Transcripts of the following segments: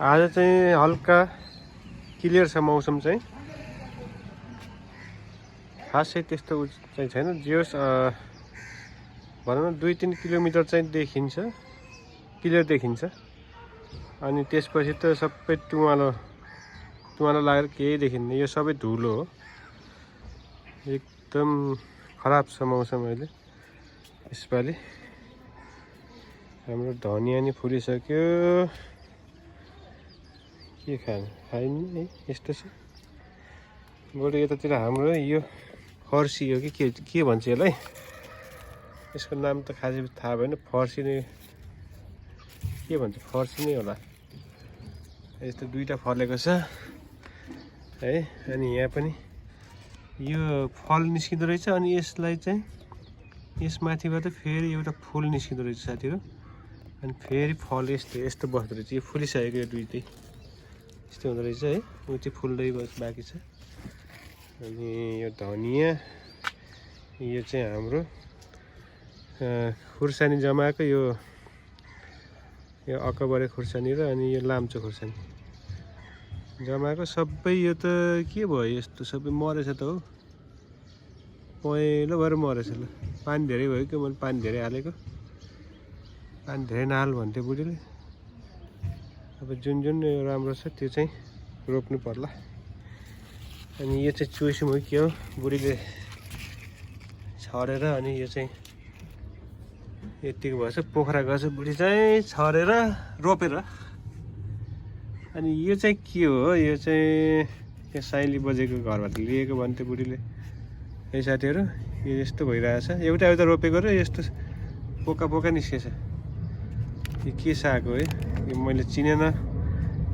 आज चाहिँ हल्का क्लियर छ मौसम चाहिँ, खासै त्यस्तो चाहिँ छैन। जे होस् भनौँ न 2-3 किलोमिटर चाहिँ देखिन्छ, क्लियर देखिन्छ। अनि त्यसपछि त सबै टुवालो लागेर केही देखिन्न। यो सबै धुलो हो, एकदम खराब छ मौसम अहिले यसपालि। हाम्रो धनिया नि फुलिसक्यो, के खाइन् है, यस्तो छ। बरु यतातिर हाम्रो यो फर्सी हो कि के भन्छ यसलाई, यसको नाम त खासै थाहा भएन। फर्सी नै के भन्छ, फर्सी नै होला। यस्तो दुईटा फलेको छ है। अनि यहाँ पनि यो फल निस्किँदो रहेछ। अनि यसलाई चाहिँ यसमाथिबाट फेरि एउटा फुल निस्किँदो रहेछ साथीहरू। अनि फेरि फल यस्तो बस्दो रहेछ। यो फुलिसकेको यो दुइटै यस्तो हुँदो रहेछ है। उ चाहिँ फुल्दै बाँकी छ। अनि यो धनिया, यो चाहिँ हाम्रो खुर्सानी जमाएको, यो अकबरे खुर्सानी र अनि यो लाम्चो खुर्सानी जमाएको सबै। यो त के भयो, यस्तो सबै मरेछ त हो, पहेँलो भएर मरेछ। ल पानी धेरै भयो कि मैले पानी धेरै हालेको, पानी धेरै नहाल भन्थ्यो बुढीले। अब जुन राम्रो छ त्यो चाहिँ रोप्नु पर्ला। अनि यो चाहिँ चुइसुम हो के हो, बुढीले छरेर, अनि यो चाहिँ यतिको भएछ। पोखरा गएछ बुढी चाहिँ छरेर रोपेर। अनि यो चाहिँ के हो, यो चाहिँ यो साइली बजेको घरबाट लिएको भन्थ्यो बुढीले है साथीहरू। यो यस्तो भइरहेछ, एउटा रोपेको र यस्तो पोका निस्केछ। यो के साग हो है, यो मैले चिनेन।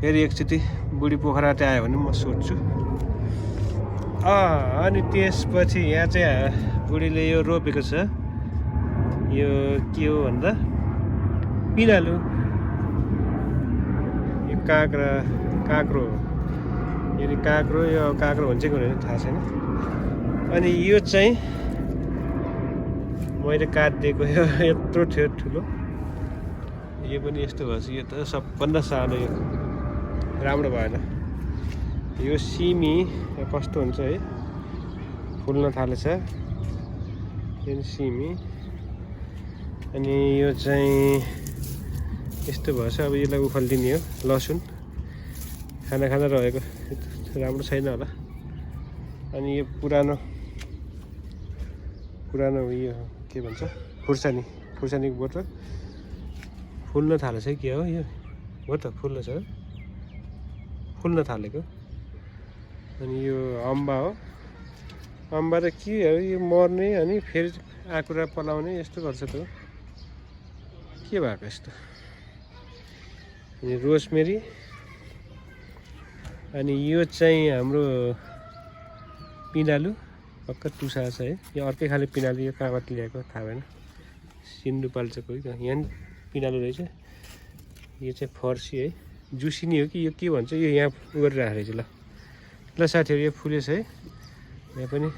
फेरि एकचोटि बुढी पोखराबाट आयो भने म सोध्छु। अनि त्यसपछि यहाँ चाहिँ बुढीले यो रोपेको छ। यो के हो भन्दा पिँडालु, यो काँक्रो हो। यो काँक्रो, यो काँक्रो हुन्छ कि हुँदैन थाहा छैन। अनि यो चाहिँ मैले काटिदिएको, यो यत्रो थियो ठुलो। यो पनि यस्तो भएछ। यो त सबभन्दा सानो, यो राम्रो भएन। यो सिमी कस्तो हुन्छ है, फुल्न थालेछ यो सिमी। अनि यो चाहिँ यस्तो भएछ। अब यसलाई उखालिदिने हो। लसुन खाना रहेको, राम्रो छैन होला। अनि यो पुरानो उयो के भन्छ, खुर्सानीको बोटो फुल्न थालेछ के हो, यो हो त फुल्न छ, फुल्न थालेको। अनि यो अम्बा हो। अम्बा त के हो, यो मर्ने अनि फेरि आँकुरा पलाउने यस्तो गर्छ त, के भएको यस्तो। अनि रोजमेरी। अनि यो चाहिँ हाम्रो पिँडालु, भर्खर टुसा छ है। यो अर्कै खाले पिँडालु, यो कहाँबाट ल्याएको थाहा भएन। सिन्धुपाल्चोको है, यहाँ पिँडालु रहेछ। यो चाहिँ फर्सी है, जुसिनी हो कि यो के भन्छ, यो यहाँ गरिरहेको रहेछ। ल साथीहरू, यो फुलेछ है। यहाँ पनि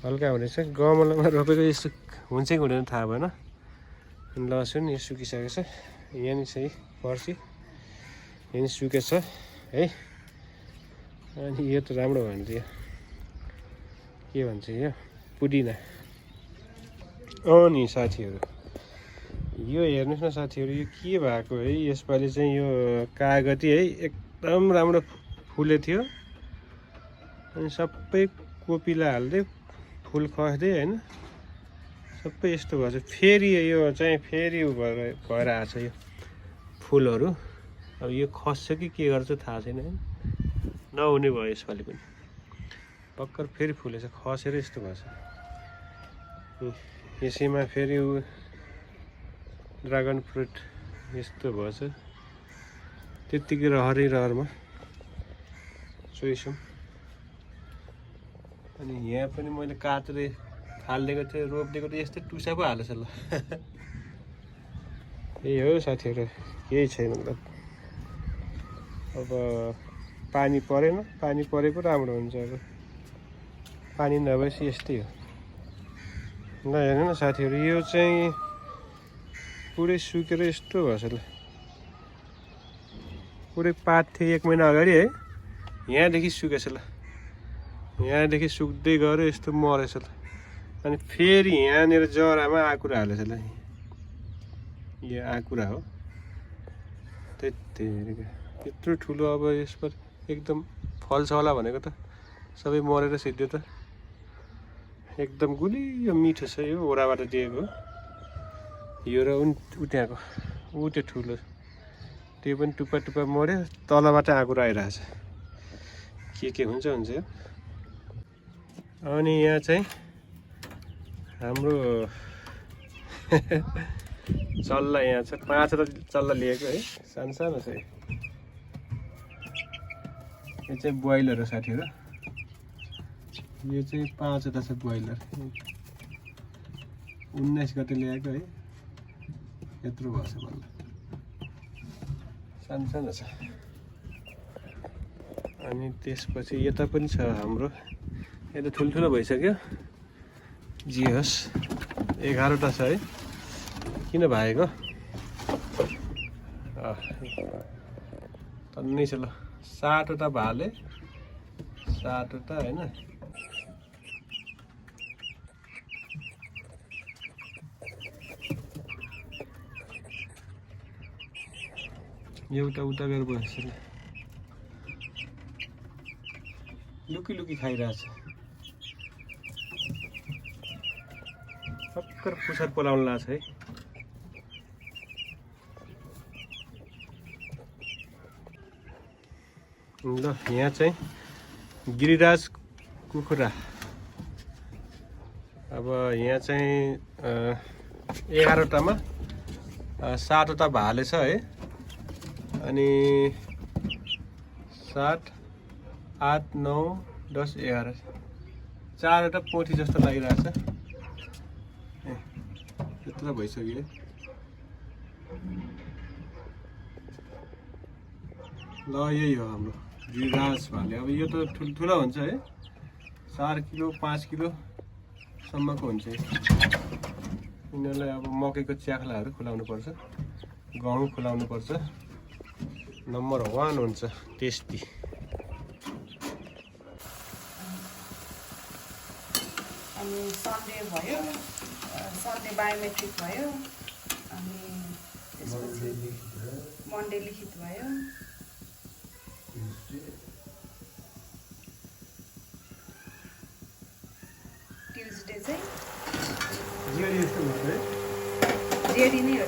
हल्का हुनेछ। गमलामा रोपेको यस्तो हुन्छ कि हुँदैन थाहा भएन। अनि लसुन यो सुकिसकेको छ। यहाँ नि छ फर्सी, यहाँ नि सुकेछ है। अनि यो त राम्रो भयो नि, के भन्छ यो पुदिना। अनि साथीहरू यो हेर्नुहोस् न साथीहरू, यो के भएको है यसपालि चाहिँ। यो कागती है, एकदम राम्रो फुले थियो। अनि सबै कोपिला हाल्दै फुल खस्दै होइन, सबै यस्तो भएछ। फेरि यो चाहिँ फेरि भएर आएको छ यो फुलहरू। अब यो खस्छ कि के गर्छ थाहा छैन है। नहुने भयो यसपालि पनि। भर्खर फेरि फुलेछ, खसेर यस्तो भएछ। यसैमा फेरि ड्रागन फ्रुट यस्तो भएछ। त्यत्तिकै रहरमा चोइसौँ। अनि यहाँ पनि मैले काटेर हालिदिएको थिएँ, रोपिदिएको थिएँ। यस्तै टुसा पो हालेछ ल। यही हो साथीहरू, केही छैन। मतलब अब पानी परेन, पानी परेको राम्रो हुन्छ। अब पानी नभएपछि यस्तै हो। ल हेर्नु न साथीहरू, यो चाहिँ पुरै सुकेर यस्तो भएछ ल। पुरै पात थियो 1 महिना अगाडि है। यहाँदेखि सुकेछ ल, यहाँदेखि सुक्दै गयो यस्तो मरेछ ल। अनि फेरि यहाँनिर जरामा आँकुरा हालेछ ल। यो आँकुरा हो। त्यतिखेर यत्रो ठुलो अब यसमा एकदम फल्छ होला भनेको त सबै मरेर सिद्धो त। एकदम गुलियो मिठो छ यो, ओराबाट दिएको। यो र उट्याएको ऊ त्यो ठुलो त्यो पनि टुप्पा टुप्पा मर्यो, तलबाट आँकुरा आइरहेछ। के हुन्छ हुन्छ यो। अनि यहाँ चाहिँ हाम्रो चल्ला यहाँ छ, 5वटा चल्ला लिएको है, सानो सानो छ। यो चाहिँ ब्रोइलर हो साथीहरु, यो चाहिँ 5वटा छ ब्रोइलर। 19 गते ल्याएको है, यत्रो भएछ बल्ल, सानो सानो छ। अनि त्यसपछि यता पनि छ हाम्रो, यता ठुल्ठुलो भइसक्यो। जे होस् 11वटा छ है, किन भागेको तन्नै छ ल। 7वटा भाले, 7वटा हैन। एउटा उता गएर बस्छ, लुकी लुकी खाइरहेछ। भर्खर पुछर पोलाउनु लाग्छ है। ल यहाँ चाहिँ गिरिराज कुखुरा। अब यहाँ चाहिँ 11वटामा 7वटा भाले छ है। अनि 7, 8, 9, 10, 11, 4वटा पोथी जस्तो लागिरहेछ। त्यत्रो भइसक्यो। ल यही हो हाम्रो गिरिराज भाले। अब यो त ठुल्ठुलो हुन्छ है, 4 किलो 5 किलो सम्मको हुन्छ। यिनीहरूलाई अब मकैको च्याख्लाहरू खुलाउनु पर्छ, गहुँ खुलाउनु पर्छ। नम्बर 1 हुन्छ टेस्टी। अनि सन्डे भयो, सन्डे बायोमेट्रिक भयो, अनि त्यसपछि मन्डे लिखित भयो, ट्युजडे चाहिँ जेडी नै हो। जेडी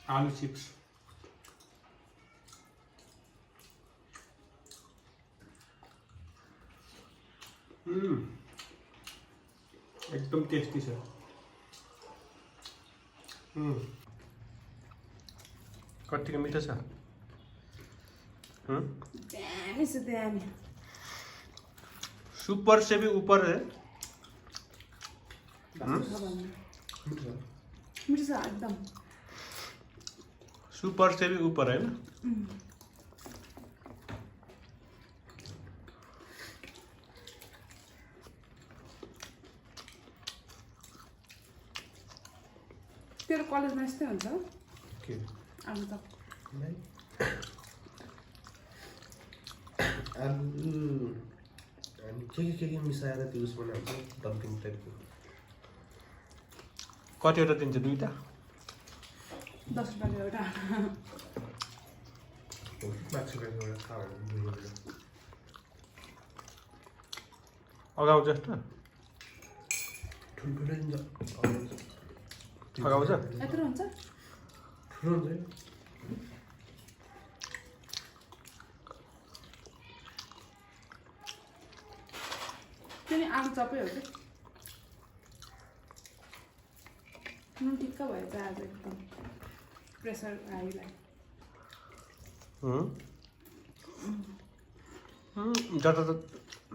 आलु चिप्स। एकदम टेस्टी छ। कतिको मिठो छ। सुपर से भी ऊपर है। मिठो छ एकदम, सुपर से भी ऊपर है ना। तेरो कलेजमा यस्तै हुन्छ के आलु त? आलु हामी के मिसाएर त्यो उस बनाउँछ, डम्पिङ टाइपको। कतिवटा दिन्छ? 2टा 10 रुपियाँको एउटा। 5 रुपियाँको एउटा खाऊ अगाउ जस्तो ठुल्ठुलो दिन्छ। अगाउँछ यत्रो हुन्छ, ठुलो हुन्छ। त्यो नि आलु चपै हो कि? नुन ठिक्क भएछ आज एकदम प्रेसर हाईलाई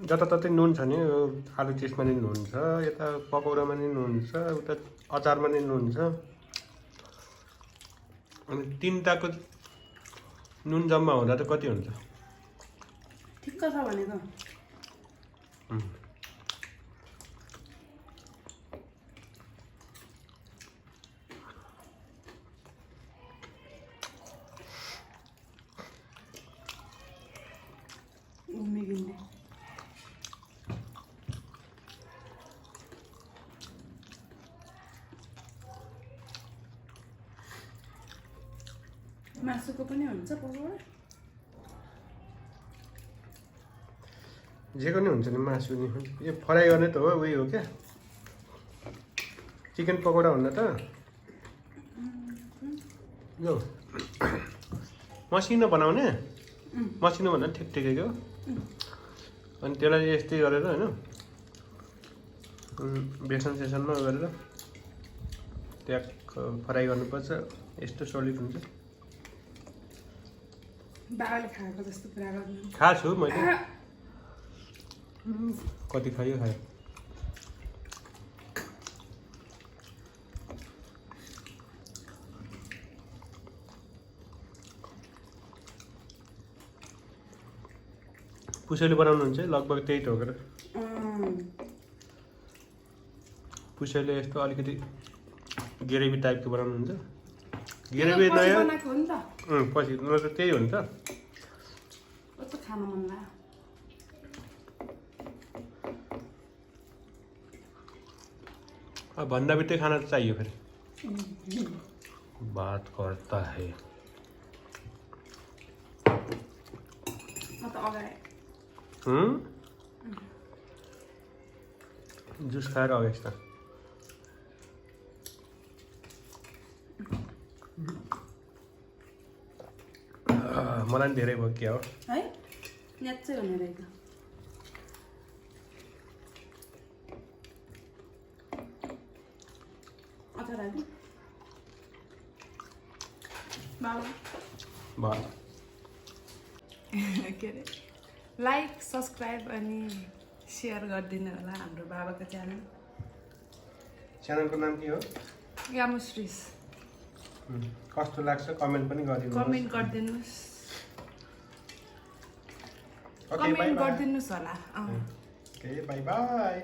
जताततै नुन छ नि यो आलु चिप्समा नि नुन छ यता पकौडामा नि नुन छ उता अचारमा नि नुन छ अनि तिनटाको नुन जम्मा हुँदा त कति हुन्छ ठिक्क छ भनेको घुमिगिन्ने मासुको पनि हुन्छ पकौडा जेको नि हुन्छ नि मासु नि यो फ्राई गर्ने त हो उयो हो क्या चिकन पकौडा हुन्न त यो मसिनो बनाउने मसिनो भन्दा ठिक ठिकैको अनि त्यसलाई यस्तै गरेर होइन बेसन सेसनमा गरेर ट्याक फ्राई गर्नुपर्छ यस्तो सलिड हुन्छ बाबाले खाएको जस्तो कुरा गर्नु खाएको छु मैले कति खायो पुसेले बनाउनुहुन्छ लगभग त्यही ठोकेर पुसेले यस्तो अलिकति ग्रेभी टाइपको बनाउनुहुन्छ ग्रेभी नयाँ बनाएको हो नि त पछि न त त्यही हो नि त कस्तो खान मन लाग्यो अब भन्दा बित्तै खाना त चाहियो फेरि बात करता है म त अगाए जुस खाएर अगेछ त मलाई पनि धेरै भयो क्या हो है न्याच्चै हुने रहेछ अचार हाल्नु बाबा भयो के अरे लाइक सब्सक्राइब अनि सेयर गरिदिनु होला हाम्रो बाबाको च्यानल च्यानलको नाम के हो यामुश्रीस कस्तो लाग्छ कमेन्ट पनि गरिदिनु कमेन्ट गरिदिनुहोस् ओके कमेन्ट बाइ बाइ गरिदिनुहोस् होला ओके बाइ बाइ